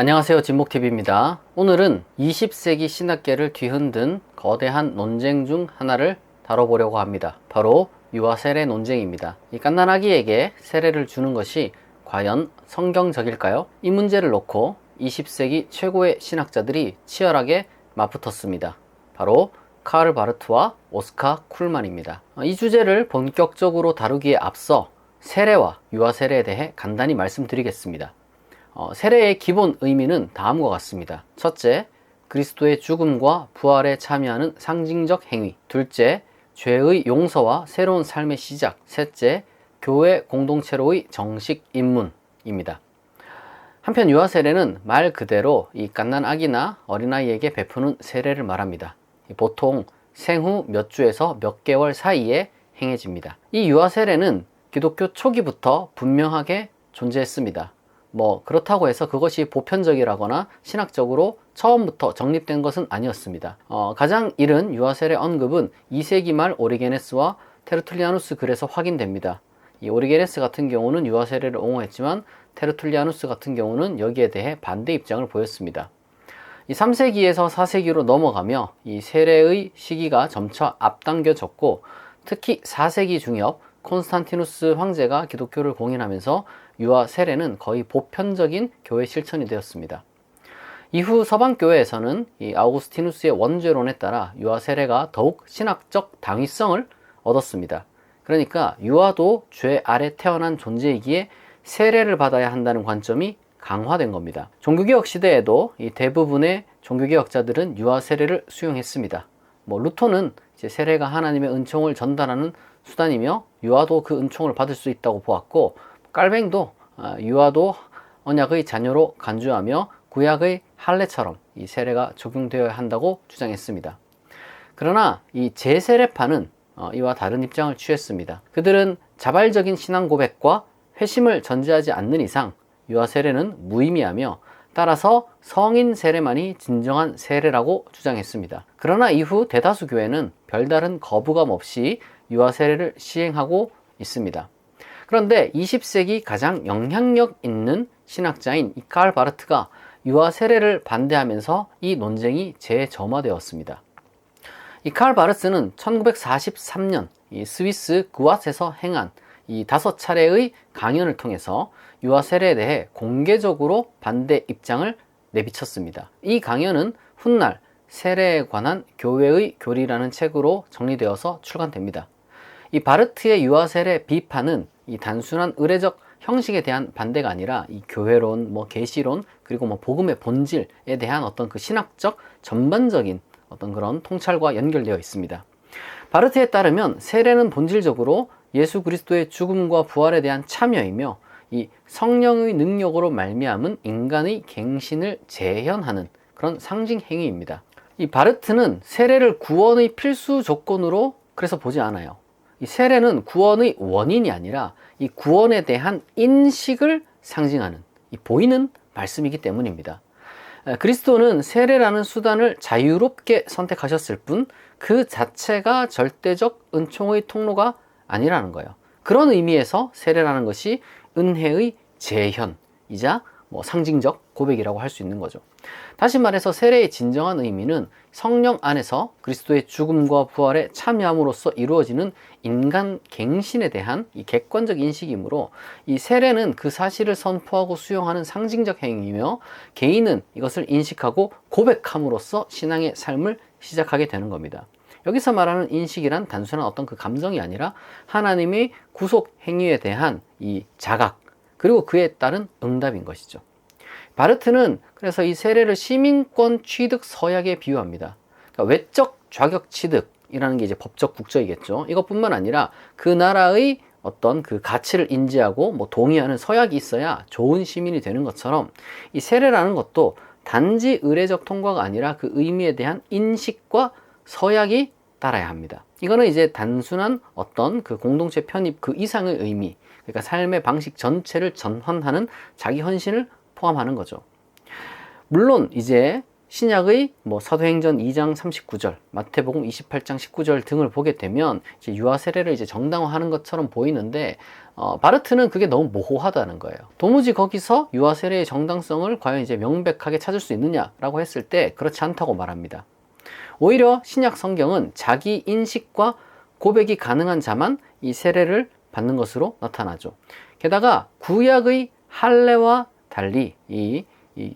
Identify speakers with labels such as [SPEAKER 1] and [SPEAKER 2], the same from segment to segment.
[SPEAKER 1] 안녕하세요, 진목TV입니다. 오늘은 20세기 신학계를 뒤흔든 거대한 논쟁 중 하나를 다뤄보려고 합니다. 바로 유아 세례 논쟁입니다. 이 갓난아기에게 세례를 주는 것이 과연 성경적일까요? 이 문제를 놓고 20세기 최고의 신학자들이 치열하게 맞붙었습니다. 바로 카를 바르트와 오스카 쿨만입니다. 이 주제를 본격적으로 다루기에 앞서 세례와 유아 세례에 대해 간단히 말씀드리겠습니다. 세례의 기본 의미는 다음과 같습니다. 첫째, 그리스도의 죽음과 부활에 참여하는 상징적 행위. 둘째, 죄의 용서와 새로운 삶의 시작. 셋째, 교회 공동체로의 정식 입문입니다. 한편 유아 세례는 말 그대로 이 갓난아기나 어린아이에게 베푸는 세례를 말합니다. 보통 생후 몇 주에서 몇 개월 사이에 행해집니다. 이 유아 세례는 기독교 초기부터 분명하게 존재했습니다. 그렇다고 해서 그것이 보편적이라거나 신학적으로 처음부터 정립된 것은 아니었습니다. 가장 이른 유아 세례 언급은 2세기 말 오리게네스와 테르툴리아누스 글에서 확인됩니다. 이 오리게네스 같은 경우는 유아 세례를 옹호했지만 테르툴리아누스 같은 경우는 여기에 대해 반대 입장을 보였습니다. 이 3세기에서 4세기로 넘어가며 이 세례의 시기가 점차 앞당겨졌고, 특히 4세기 중엽 콘스탄티누스 황제가 기독교를 공인하면서 유아 세례는 거의 보편적인 교회 실천이 되었습니다. 이후 서방교회에서는 이 아우구스티누스의 원죄론에 따라 유아 세례가 더욱 신학적 당위성을 얻었습니다. 그러니까 유아도 죄 아래 태어난 존재이기에 세례를 받아야 한다는 관점이 강화된 겁니다. 종교개혁 시대에도 이 대부분의 종교개혁자들은 유아 세례를 수용했습니다. 루터는 이제 세례가 하나님의 은총을 전달하는 수단이며 유아도 그 은총을 받을 수 있다고 보았고, 깔뱅도 유아도 언약의 자녀로 간주하며 구약의 할례처럼 이 세례가 적용되어야 한다고 주장했습니다. 그러나 이 제세례파는 이와 다른 입장을 취했습니다. 그들은 자발적인 신앙 고백과 회심을 전제하지 않는 이상 유아 세례는 무의미하며, 따라서 성인 세례만이 진정한 세례라고 주장했습니다. 그러나 이후 대다수 교회는 별다른 거부감 없이 유아 세례를 시행하고 있습니다. 그런데 20세기 가장 영향력 있는 신학자인 카를 바르트가 유아 세례를 반대하면서 이 논쟁이 재점화되었습니다. 이 카를 바르트는 1943년 이 스위스 그왓에서 행한 이 5차례의 강연을 통해서 유아 세례에 대해 공개적으로 반대 입장을 내비쳤습니다. 이 강연은 훗날 세례에 관한 교회의 교리라는 책으로 정리되어서 출간됩니다. 이 바르트의 유아 세례 비판은 이 단순한 의례적 형식에 대한 반대가 아니라 이 교회론, 계시론, 그리고 복음의 본질에 대한 어떤 그 신학적 전반적인 어떤 그런 통찰과 연결되어 있습니다. 바르트에 따르면 세례는 본질적으로 예수 그리스도의 죽음과 부활에 대한 참여이며, 이 성령의 능력으로 말미암은 인간의 갱신을 재현하는 그런 상징 행위입니다. 이 바르트는 세례를 구원의 필수 조건으로 그래서 보지 않아요. 이 세례는 구원의 원인이 아니라 이 구원에 대한 인식을 상징하는 이 보이는 말씀이기 때문입니다. 그리스도는 세례라는 수단을 자유롭게 선택하셨을 뿐 그 자체가 절대적 은총의 통로가 아니라는 거예요. 그런 의미에서 세례라는 것이 은혜의 재현이자 상징적 고백이라고 할 수 있는 거죠. 다시 말해서 세례의 진정한 의미는 성령 안에서 그리스도의 죽음과 부활에 참여함으로써 이루어지는 인간 갱신에 대한 이 객관적 인식이므로, 이 세례는 그 사실을 선포하고 수용하는 상징적 행위이며, 개인은 이것을 인식하고 고백함으로써 신앙의 삶을 시작하게 되는 겁니다. 여기서 말하는 인식이란 단순한 어떤 그 감정이 아니라 하나님의 구속 행위에 대한 이 자각, 그리고 그에 따른 응답인 것이죠. 바르트는 그래서 이 세례를 시민권 취득 서약에 비유합니다. 그러니까 외적 좌격 취득이라는 게 이제 법적 국적이겠죠. 이것뿐만 아니라 그 나라의 어떤 그 가치를 인지하고 동의하는 서약이 있어야 좋은 시민이 되는 것처럼, 이 세례라는 것도 단지 의례적 통과가 아니라 그 의미에 대한 인식과 서약이 따라야 합니다. 이거는 이제 단순한 어떤 그 공동체 편입 그 이상의 의미, 그러니까 삶의 방식 전체를 전환하는 자기 헌신을 포함하는 거죠. 물론 이제 신약의 사도행전 2장 39절, 마태복음 28장 19절 등을 보게 되면 이제 유아 세례를 이제 정당화하는 것처럼 보이는데 바르트는 그게 너무 모호하다는 거예요. 도무지 거기서 유아 세례의 정당성을 과연 이제 명백하게 찾을 수 있느냐라고 했을 때 그렇지 않다고 말합니다. 오히려 신약 성경은 자기 인식과 고백이 가능한 자만 이 세례를 받는 것으로 나타나죠. 게다가 구약의 할례와 달리 이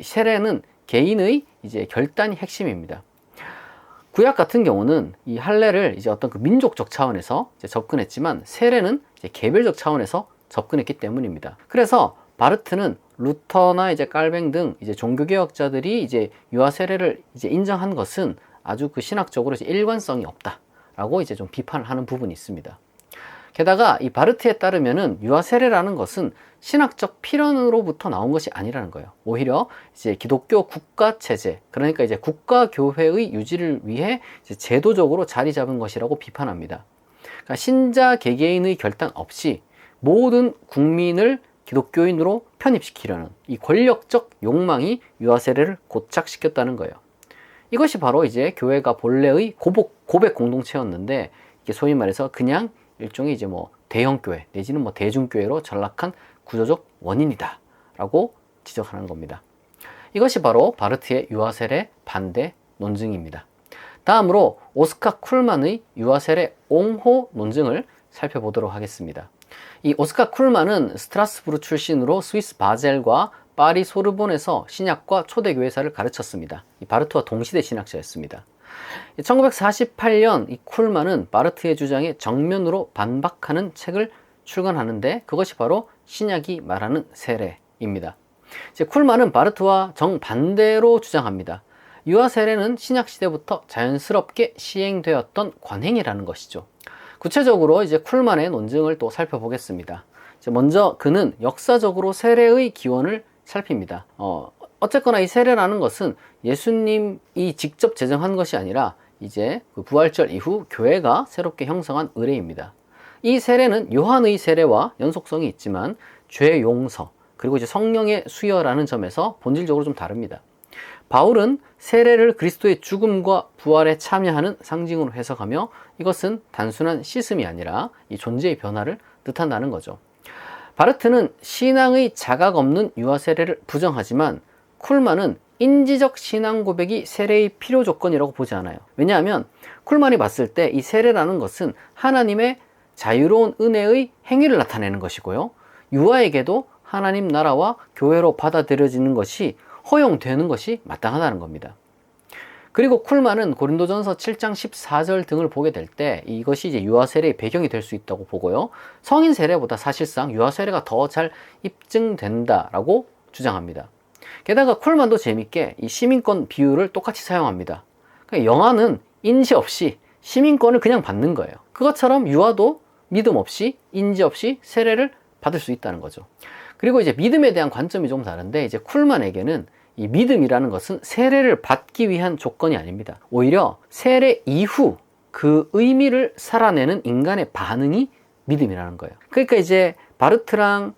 [SPEAKER 1] 세례는 개인의 이제 결단이 핵심입니다. 구약 같은 경우는 이 할례를 이제 어떤 그 민족적 차원에서 이제 접근했지만 세례는 이제 개별적 차원에서 접근했기 때문입니다. 그래서 바르트는 루터나 이제 깔뱅 등 이제 종교개혁자들이 이제 유아 세례를 이제 인정한 것은 아주 그 신학적으로 이제 일관성이 없다라고 이제 좀 비판을 하는 부분이 있습니다. 게다가 이 바르트에 따르면은 유아 세례라는 것은 신학적 필연으로부터 나온 것이 아니라는 거예요. 오히려 이제 기독교 국가 체제, 그러니까 이제 국가 교회의 유지를 위해 이제 제도적으로 자리 잡은 것이라고 비판합니다. 그러니까 신자 개개인의 결단 없이 모든 국민을 기독교인으로 편입시키려는 이 권력적 욕망이 유아 세례를 고착시켰다는 거예요. 이것이 바로 이제 교회가 본래의 고백 공동체였는데 이게 소위 말해서 그냥 일종의 이제 대형교회 내지는 대중교회로 전락한 구조적 원인이다 라고 지적하는 겁니다. 이것이 바로 바르트의 유아세례 반대 논증입니다. 다음으로 오스카 쿨만의 유아세례 옹호 논증을 살펴보도록 하겠습니다. 이 오스카 쿨만은 스트라스부르 출신으로 스위스 바젤과 파리 소르본에서 신약과 초대교회사를 가르쳤습니다. 이 바르트와 동시대 신학자였습니다. 1948년 이 쿨만은 바르트의 주장에 정면으로 반박하는 책을 출간하는데 그것이 바로 신약이 말하는 세례입니다. 이제 쿨만은 바르트와 정반대로 주장합니다. 유아 세례는 신약 시대부터 자연스럽게 시행되었던 관행이라는 것이죠. 구체적으로 이제 쿨만의 논증을 또 살펴보겠습니다. 이제 먼저 그는 역사적으로 세례의 기원을 살핍니다. 어쨌거나 이 세례라는 것은 예수님이 직접 제정한 것이 아니라 이제 그 부활절 이후 교회가 새롭게 형성한 의례입니다. 이 세례는 요한의 세례와 연속성이 있지만 죄 용서 그리고 이제 성령의 수여라는 점에서 본질적으로 좀 다릅니다. 바울은 세례를 그리스도의 죽음과 부활에 참여하는 상징으로 해석하며 이것은 단순한 씻음이 아니라 이 존재의 변화를 뜻한다는 거죠. 바르트는 신앙의 자각 없는 유아 세례를 부정하지만 쿨만은 인지적 신앙 고백이 세례의 필요 조건이라고 보지 않아요. 왜냐하면 쿨만이 봤을 때 이 세례라는 것은 하나님의 자유로운 은혜의 행위를 나타내는 것이고요. 유아에게도 하나님 나라와 교회로 받아들여지는 것이 허용되는 것이 마땅하다는 겁니다. 그리고 쿨만은 고린도전서 7장 14절 등을 보게 될 때 이것이 이제 유아 세례의 배경이 될 수 있다고 보고요. 성인 세례보다 사실상 유아 세례가 더 잘 입증된다라고 주장합니다. 게다가 쿨만도 재밌게 이 시민권 비율을 똑같이 사용합니다. 그러니까 영아는 인지 없이 시민권을 그냥 받는 거예요. 그것처럼 유아도 믿음 없이 인지 없이 세례를 받을 수 있다는 거죠. 그리고 이제 믿음에 대한 관점이 좀 다른데 이제 쿨만에게는 이 믿음이라는 것은 세례를 받기 위한 조건이 아닙니다. 오히려 세례 이후 그 의미를 살아내는 인간의 반응이 믿음이라는 거예요. 그러니까 이제 바르트랑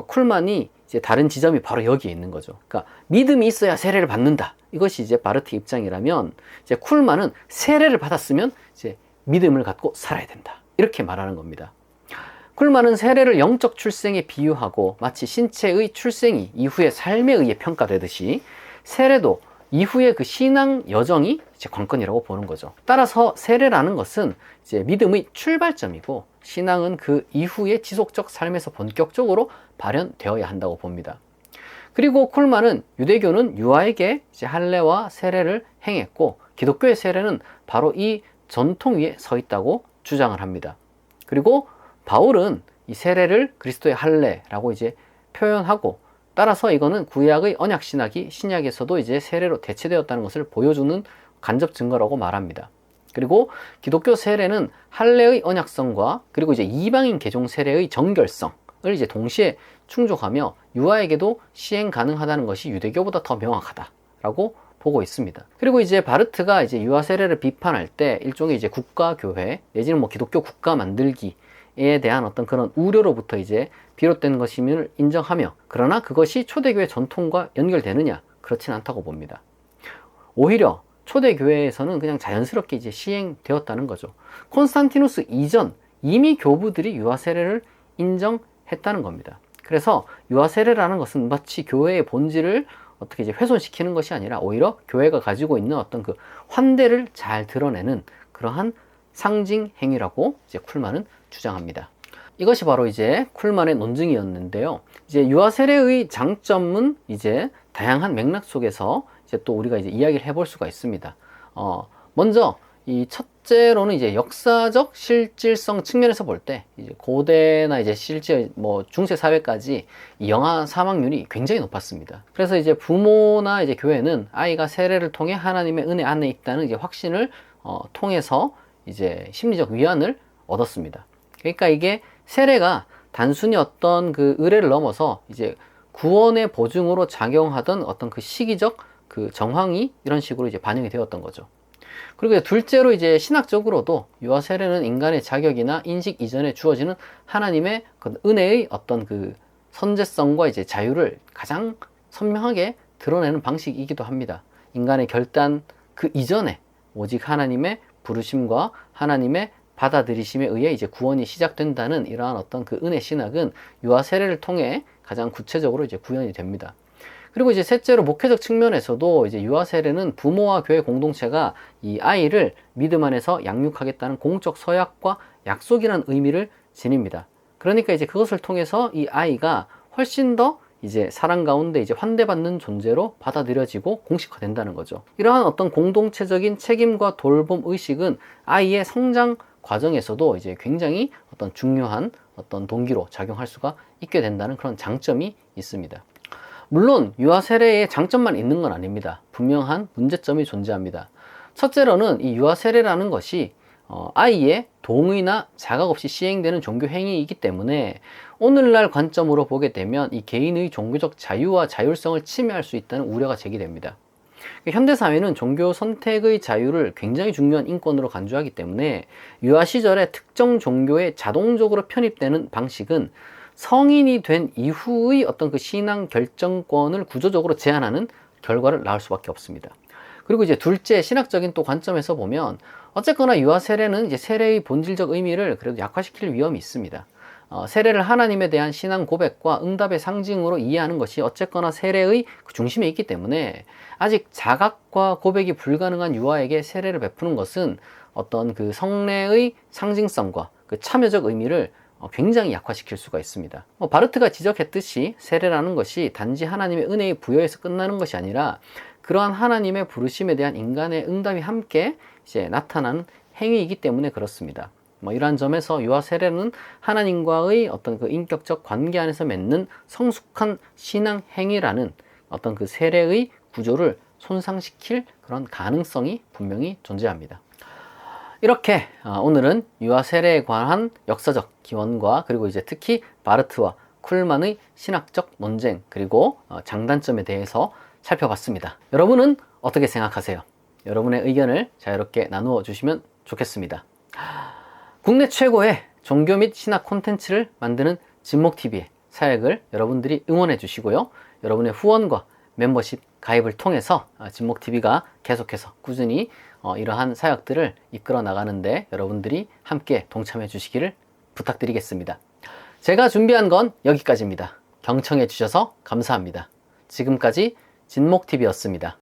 [SPEAKER 1] 쿨만이 이제 다른 지점이 바로 여기에 있는 거죠. 그러니까 믿음이 있어야 세례를 받는다. 이것이 이제 바르트 입장이라면 이제 쿨만은 세례를 받았으면 이제 믿음을 갖고 살아야 된다. 이렇게 말하는 겁니다. 쿨만은 세례를 영적 출생에 비유하고 마치 신체의 출생이 이후의 삶에 의해 평가되듯이 세례도 이후의 그 신앙 여정이 이제 관건이라고 보는 거죠. 따라서 세례라는 것은 이제 믿음의 출발점이고 신앙은 그 이후의 지속적 삶에서 본격적으로 발현되어야 한다고 봅니다. 그리고 쿨만은 유대교는 유아에게 이제 할례와 세례를 행했고 기독교의 세례는 바로 이 전통 위에 서 있다고 주장을 합니다. 그리고 바울은 이 세례를 그리스도의 할례라고 이제 표현하고 따라서 이거는 구약의 언약 신학이 신약에서도 이제 세례로 대체되었다는 것을 보여주는 간접 증거라고 말합니다. 그리고 기독교 세례는 할례의 언약성과 그리고 이제 이방인 개종 세례의 정결성을 이제 동시에 충족하며 유아에게도 시행 가능하다는 것이 유대교보다 더 명확하다라고 보고 있습니다. 그리고 이제 바르트가 이제 유아 세례를 비판할 때 일종의 이제 국가 교회 내지는 기독교 국가 만들기에 대한 어떤 그런 우려로부터 이제 비롯된 것임을 인정하며 그러나 그것이 초대교회 전통과 연결되느냐 그렇진 않다고 봅니다. 오히려 초대 교회에서는 그냥 자연스럽게 이제 시행되었다는 거죠. 콘스탄티누스 이전 이미 교부들이 유아 세례를 인정했다는 겁니다. 그래서 유아 세례라는 것은 마치 교회의 본질을 어떻게 이제 훼손시키는 것이 아니라 오히려 교회가 가지고 있는 어떤 그 환대를 잘 드러내는 그러한 상징 행위라고 이제 쿨만은 주장합니다. 이것이 바로 이제 쿨만의 논증이었는데요. 이제 유아 세례의 장점은 이제 다양한 맥락 속에서 이제 또 우리가 이제 이야기를 해볼 수가 있습니다. 먼저 이 첫째로는 이제 역사적 실질성 측면에서 볼 때 이제 고대나 이제 실제 뭐 중세 사회까지 이 영아 사망률이 굉장히 높았습니다. 그래서 이제 부모나 이제 교회는 아이가 세례를 통해 하나님의 은혜 안에 있다는 이제 확신을 통해서 이제 심리적 위안을 얻었습니다. 그러니까 이게 세례가 단순히 어떤 그 의례를 넘어서 이제 구원의 보증으로 작용하던 어떤 그 시기적 그 정황이 이런 식으로 이제 반영이 되었던 거죠. 그리고 둘째로 이제 신학적으로도 유아 세례는 인간의 자격이나 인식 이전에 주어지는 하나님의 그 은혜의 어떤 그 선제성과 이제 자유를 가장 선명하게 드러내는 방식이기도 합니다. 인간의 결단 그 이전에 오직 하나님의 부르심과 하나님의 받아들이심에 의해 이제 구원이 시작된다는 이러한 어떤 그 은혜 신학은 유아 세례를 통해 가장 구체적으로 이제 구현이 됩니다. 그리고 이제 셋째로 목회적 측면에서도 이제 유아 세례는 부모와 교회 공동체가 이 아이를 믿음 안에서 양육하겠다는 공적 서약과 약속이라는 의미를 지닙니다. 그러니까 이제 그것을 통해서 이 아이가 훨씬 더 이제 사랑 가운데 이제 환대받는 존재로 받아들여지고 공식화된다는 거죠. 이러한 어떤 공동체적인 책임과 돌봄 의식은 아이의 성장 과정에서도 이제 굉장히 어떤 중요한 어떤 동기로 작용할 수가 있게 된다는 그런 장점이 있습니다. 물론 유아 세례에 장점만 있는 건 아닙니다. 분명한 문제점이 존재합니다. 첫째로는 이 유아 세례라는 것이 아이의 동의나 자각 없이 시행되는 종교 행위이기 때문에 오늘날 관점으로 보게 되면 이 개인의 종교적 자유와 자율성을 침해할 수 있다는 우려가 제기됩니다. 현대사회는 종교 선택의 자유를 굉장히 중요한 인권으로 간주하기 때문에 유아 시절에 특정 종교에 자동적으로 편입되는 방식은 성인이 된 이후의 어떤 그 신앙 결정권을 구조적으로 제한하는 결과를 낳을 수밖에 없습니다. 그리고 이제 둘째, 신학적인 또 관점에서 보면 어쨌거나 유아 세례는 이제 세례의 본질적 의미를 그래도 약화시킬 위험이 있습니다. 세례를 하나님에 대한 신앙 고백과 응답의 상징으로 이해하는 것이 어쨌거나 세례의 그 중심에 있기 때문에 아직 자각과 고백이 불가능한 유아에게 세례를 베푸는 것은 어떤 그 성례의 상징성과 그 참여적 의미를 굉장히 약화시킬 수가 있습니다. 바르트가 지적했듯이 세례라는 것이 단지 하나님의 은혜의 부여에서 끝나는 것이 아니라 그러한 하나님의 부르심에 대한 인간의 응답이 함께 이제 나타나는 행위이기 때문에 그렇습니다. 이러한 점에서 유아 세례는 하나님과의 어떤 그 인격적 관계 안에서 맺는 성숙한 신앙 행위라는 어떤 그 세례의 구조를 손상시킬 그런 가능성이 분명히 존재합니다. 이렇게 오늘은 유아 세례에 관한 역사적 기원과 그리고 이제 특히 바르트와 쿨만의 신학적 논쟁 그리고 장단점에 대해서 살펴봤습니다. 여러분은 어떻게 생각하세요? 여러분의 의견을 자유롭게 나누어 주시면 좋겠습니다. 국내 최고의 종교 및 신학 콘텐츠를 만드는 진목TV의 사역을 여러분들이 응원해 주시고요. 여러분의 후원과 멤버십 가입을 통해서 진목TV가 계속해서 꾸준히 이러한 사역들을 이끌어 나가는데 여러분들이 함께 동참해 주시기를 부탁드리겠습니다. 제가 준비한 건 여기까지입니다. 경청해 주셔서 감사합니다. 지금까지 진목TV였습니다.